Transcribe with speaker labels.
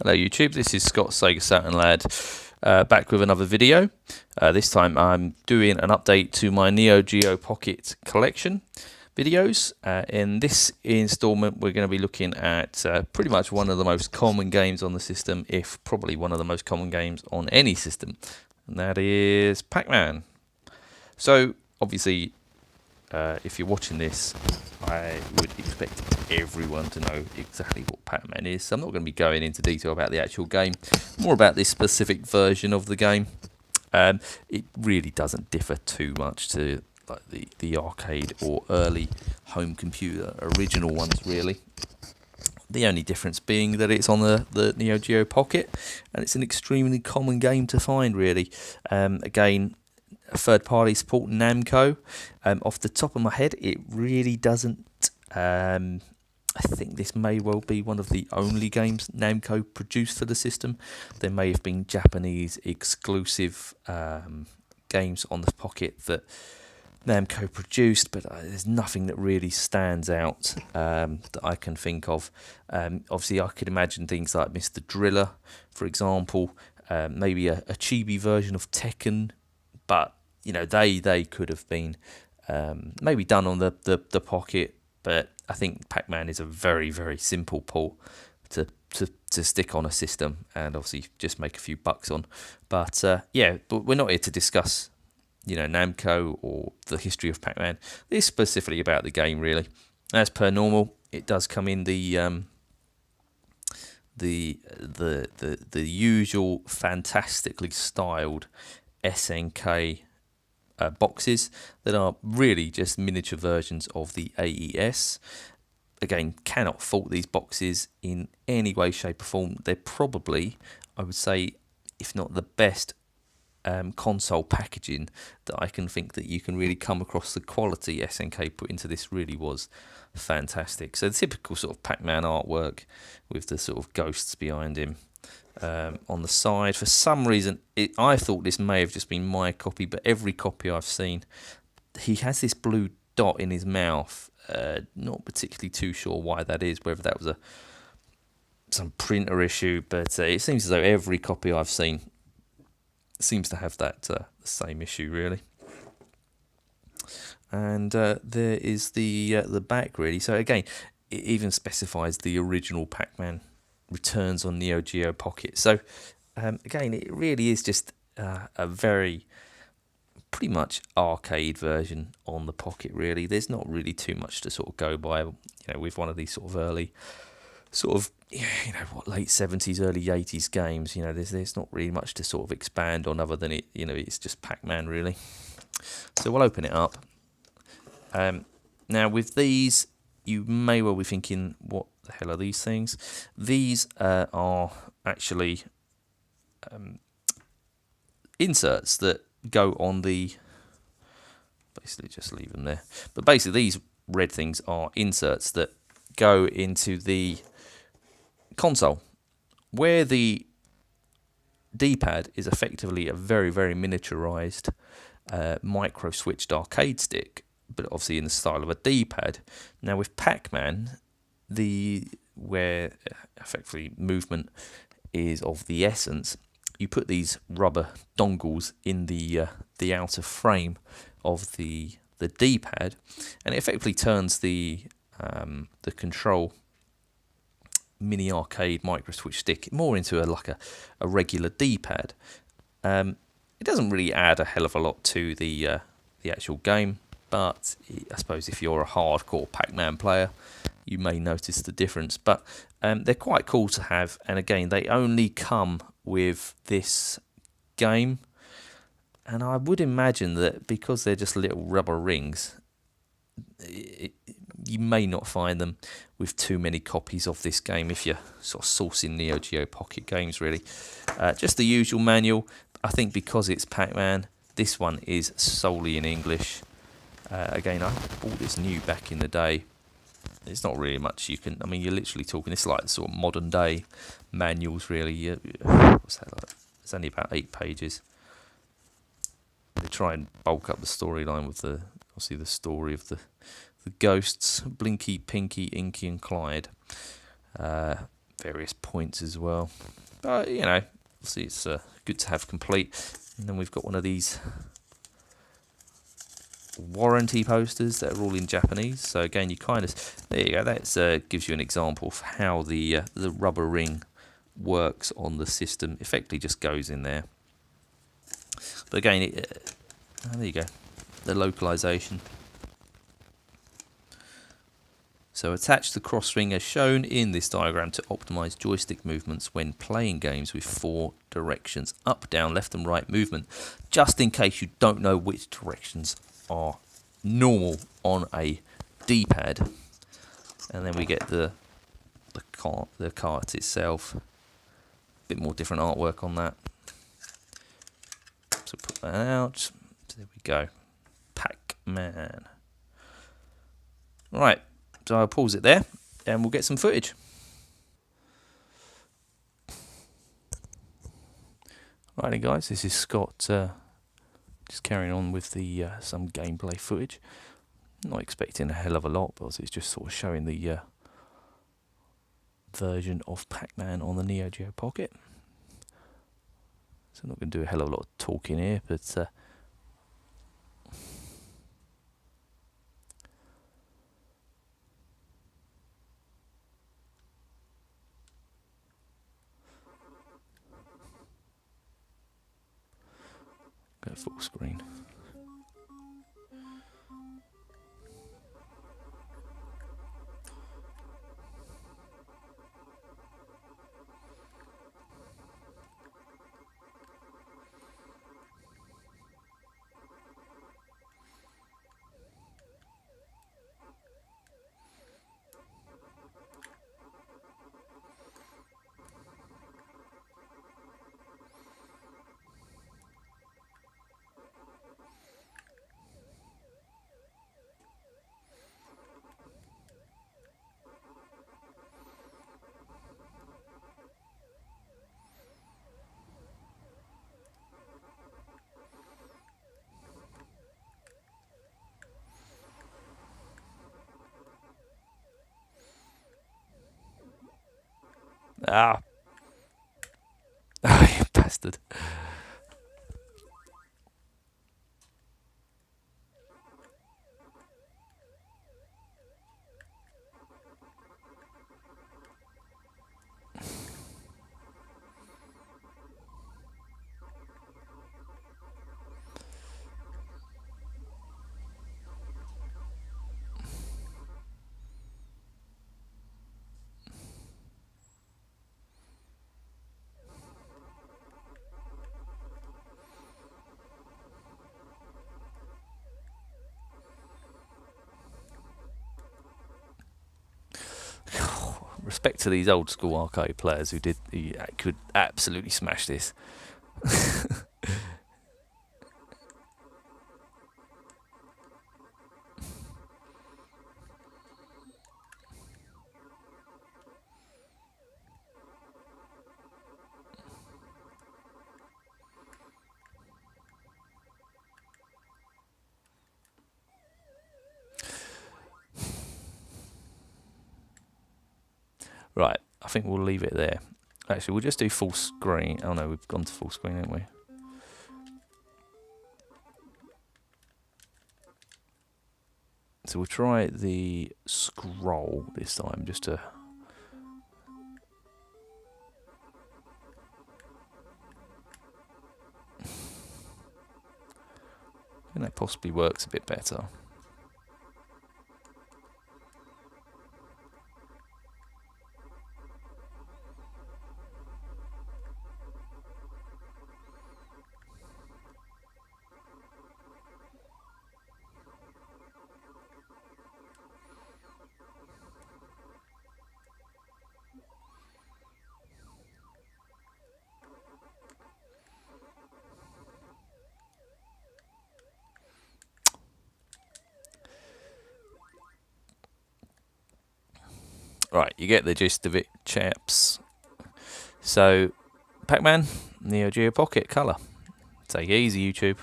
Speaker 1: Hello YouTube, this is Scott Sega Saturn Lad, back with another video. This time I'm doing an update to my Neo Geo Pocket collection videos. In this installment we're going to be looking at pretty much one of the most common games on the system, if probably one of the most common games on any system, and that is Pac-Man. So obviously if you're watching this, I would expect everyone to know exactly what Pac-Man is. So I'm not going to be going into detail about the actual game, more about this specific version of the game. It really doesn't differ too much to like the arcade or early home computer original ones, really. The only difference being that it's on the Neo Geo Pocket, and it's an extremely common game to find, really. Again, third-party support Namco. Off the top of my head, it really doesn't. I think this may well be one of the only games Namco produced for the system. There may have been Japanese exclusive games on the Pocket that Namco produced, but there's nothing that really stands out that I can think of. Obviously, I could imagine things like Mr. Driller, for example, maybe a chibi version of Tekken, but you know, they could have been maybe done on the Pocket, but I think Pac-Man is a very, very simple port to stick on a system and obviously just make a few bucks on. But yeah, but we're not here to discuss, you know, Namco or the history of Pac-Man. This is specifically about the game, really. As per normal, it does come in the usual fantastically styled SNK boxes that are really just miniature versions of the AES. Again, cannot fault these boxes in any way, shape or form. They're probably, I would say, if not the best console packaging that I can think that you can really come across. The quality SNK put into this really was fantastic. So the typical sort of Pac-Man artwork with the sort of ghosts behind him. On the side, for some reason, I thought this may have just been my copy, but every copy I've seen, he has this blue dot in his mouth. Not particularly too sure why that is, whether that was some printer issue, but it seems as though every copy I've seen seems to have that the same issue, really. And there is the back, really. So again, it even specifies the original Pac-Man returns on Neo Geo Pocket. So again, it really is just a very pretty much arcade version on the Pocket, really. There's not really too much to sort of go by, you know, with one of these sort of early sort of, you know, what, late 70s, early 80s games. You know, there's not really much to sort of expand on other than it, you know, it's just Pac-Man, really. So we'll open it up. Now with these, you may well be thinking, what the hell are these things? These are actually inserts that go on the, basically just leave them there, but basically these red things are inserts that go into the console, where the D-pad is effectively a very, very miniaturized micro switched arcade stick, but obviously in the style of a D-pad. Now with Pac-Man, where effectively movement is of the essence, you put these rubber dongles in the outer frame of the D-pad, and it effectively turns the control mini arcade micro switch stick more into like a regular D-pad. It doesn't really add a hell of a lot to the actual game, but I suppose if you're a hardcore Pac-Man player, you may notice the difference. But they're quite cool to have, and again, they only come with this game, and I would imagine that because they're just little rubber rings, you may not find them with too many copies of this game if you're sort of sourcing Neo Geo Pocket games, really. Just the usual manual. I think because it's Pac-Man, this one is solely in English. Again, I bought this new back in the day. There's not really much you can, I mean, you're literally talking, it's like sort of modern day manuals, really. What's that like? It's only about 8 pages. They try and bulk up the storyline with obviously the story of the ghosts, Blinky, Pinky, Inky and Clyde. various points as well. But you know, obviously it's good to have complete. And then we've got one of these warranty posters that are all in Japanese. So again, you kind of, there you go. That gives you an example of how the rubber ring works on the system. Effectively, just goes in there. But again, there you go. The localization. So attach the cross ring as shown in this diagram to optimize joystick movements when playing games with 4 directions: up, down, left and right movement, just in case you don't know which directions are normal on a D-pad. And then we get the cart itself. A bit more different artwork on that. So put that out. There we go. PACMAN. Right. So I'll pause it there and we'll get some footage. Right then guys, this is Scott just carrying on with the some gameplay footage. Not expecting a hell of a lot, but it's just sort of showing the version of PACMAN on the Neo Geo Pocket. So I'm not going to do a hell of a lot of talking here, but go full screen. Ah. Oh, you bastard. Respect to these old school arcade players who could absolutely smash this. Right, I think we'll leave it there. Actually, we'll just do full screen. Oh no, we've gone to full screen, haven't we? So we'll try the scroll this time, just to... I think that possibly works a bit better. Right, you get the gist of it, chaps. So, PACMAN, Neo Geo Pocket, colour. Take it easy, YouTube.